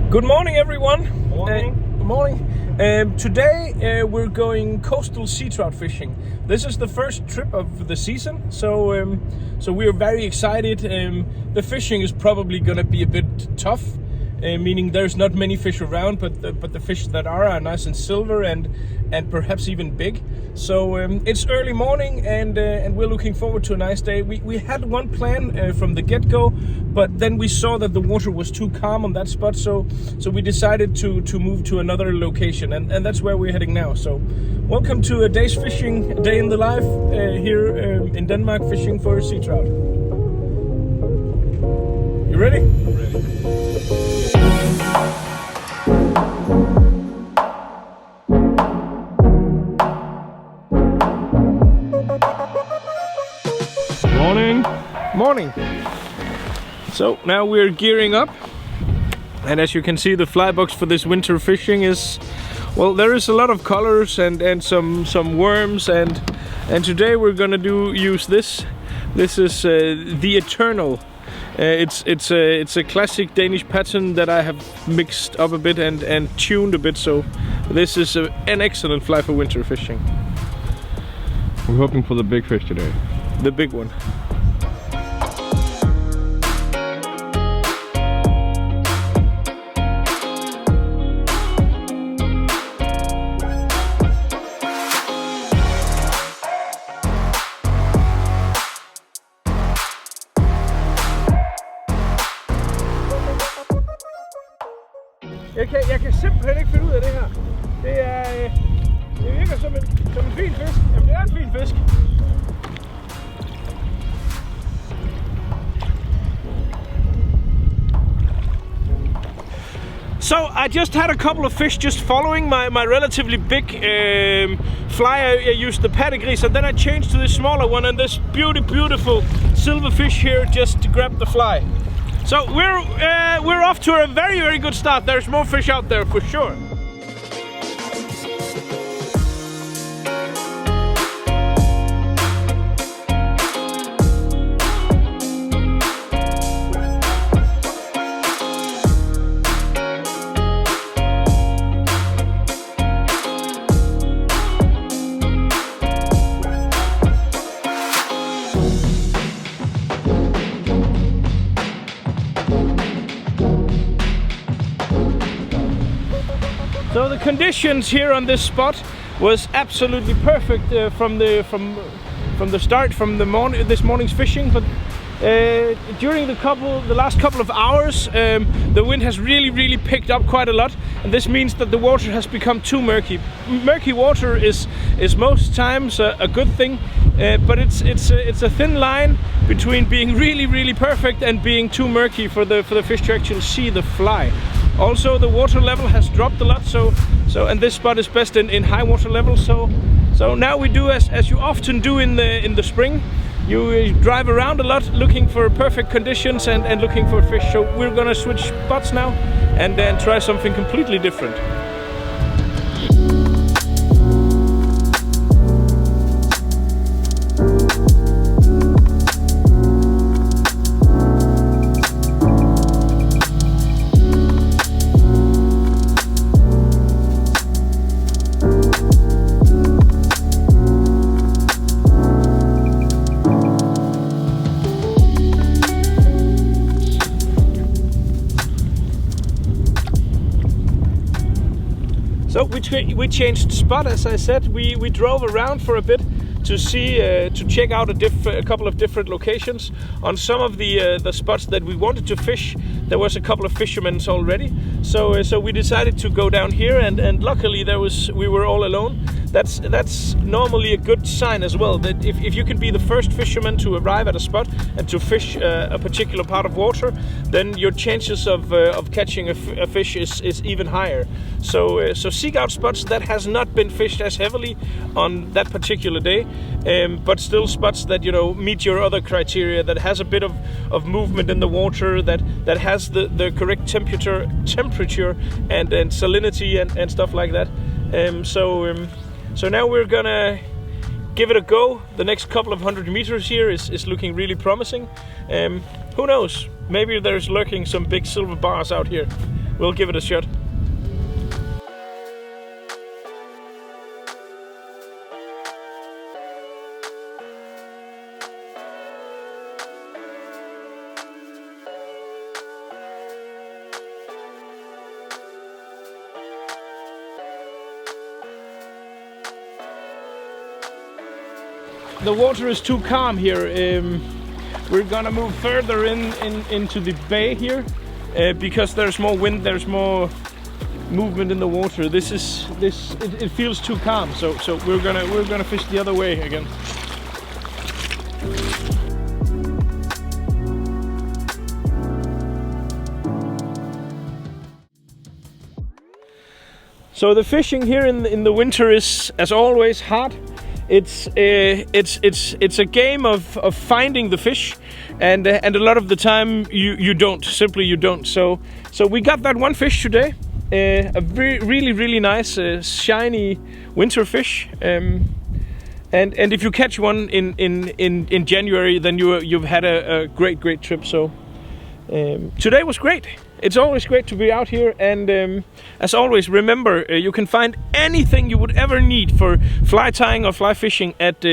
Good morning, everyone. Morning. Good morning. Today we're going coastal sea trout fishing. This is the first trip of the season, so we are very excited. The fishing is probably going to be a bit tough, meaning there's not many fish around, but the fish that are nice and silver and perhaps even big. So it's early morning and we're looking forward to a nice day. We had one plan from the get-go, but then we saw that the water was too calm on that spot, so we decided to move to another location, and that's where we're heading now. So welcome to a day's fishing, a day in the life here in Denmark, fishing for sea trout. You ready? I'm ready. Morning. So now we're gearing up, and as you can see, the fly box for this winter fishing is, well, there is a lot of colors and some worms, and today we're gonna use this. This is the Eternal. It's a classic Danish pattern that I have mixed up a bit and tuned a bit. So this is an excellent fly for winter fishing. We're hoping for the big fish today. The big one. Jeg kan simpelthen ikke finde ud af det her. Det virker som en fin fisk. Jamen, det er en fin fisk. So I just had a couple of fish just following my relatively big fly. I used the paddegris, and then I changed to this smaller one, and this beautiful silver fish here just grabbed the fly. So we're off to a very good start. There's more fish out there for sure. So the conditions here on this spot was absolutely perfect from the start, from this morning's fishing. But during the last couple of hours, the wind has really picked up quite a lot, and this means that the water has become too murky. Murky water is most times a good thing, but it's a thin line between being really perfect and being too murky for the fish to actually see the fly. Also, the water level has dropped a lot, so and this spot is best in high water level. So now we do as you often do in the spring. You drive around a lot looking for perfect conditions and looking for fish. So we're gonna switch spots now and then try something completely different. So we changed spot, as I said. We drove around for a bit to see to check out a couple of different locations. On some of the spots that we wanted to fish, there was a couple of fishermen already. So we decided to go down here, and luckily we were all alone. That's normally a good sign as well, that if you can be the first fisherman to arrive at a spot and to fish a particular part of water, then your chances of catching a fish is even higher. So seek out spots that has not been fished as heavily on that particular day, but still spots that meet your other criteria, that has a bit of movement in the water, that has the correct temperature and salinity and stuff like that. So now we're gonna give it a go. The next couple of 100 meters here is looking really promising. Who knows? Maybe there's lurking some big silver bars out here. we'll give it a shot. The water is too calm here. We're gonna move further into the bay here because there's more wind, there's more movement in the water. It feels too calm, so we're gonna fish the other way again. So the fishing here in the winter is, as always, hard. It's a game of finding the fish, and a lot of the time you don't. So we got that one fish today, a really nice shiny winter fish. And if you catch one in January, then you've had a great trip. So today was great. It's always great to be out here, and as always, remember you can find anything you would ever need for fly tying or fly fishing at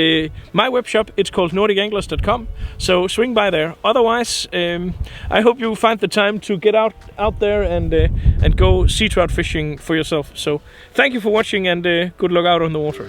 my web shop. It's called nordicanglers.com, so swing by there. Otherwise, I hope you find the time to get out there and go sea trout fishing for yourself. So thank you for watching, and good luck out on the water.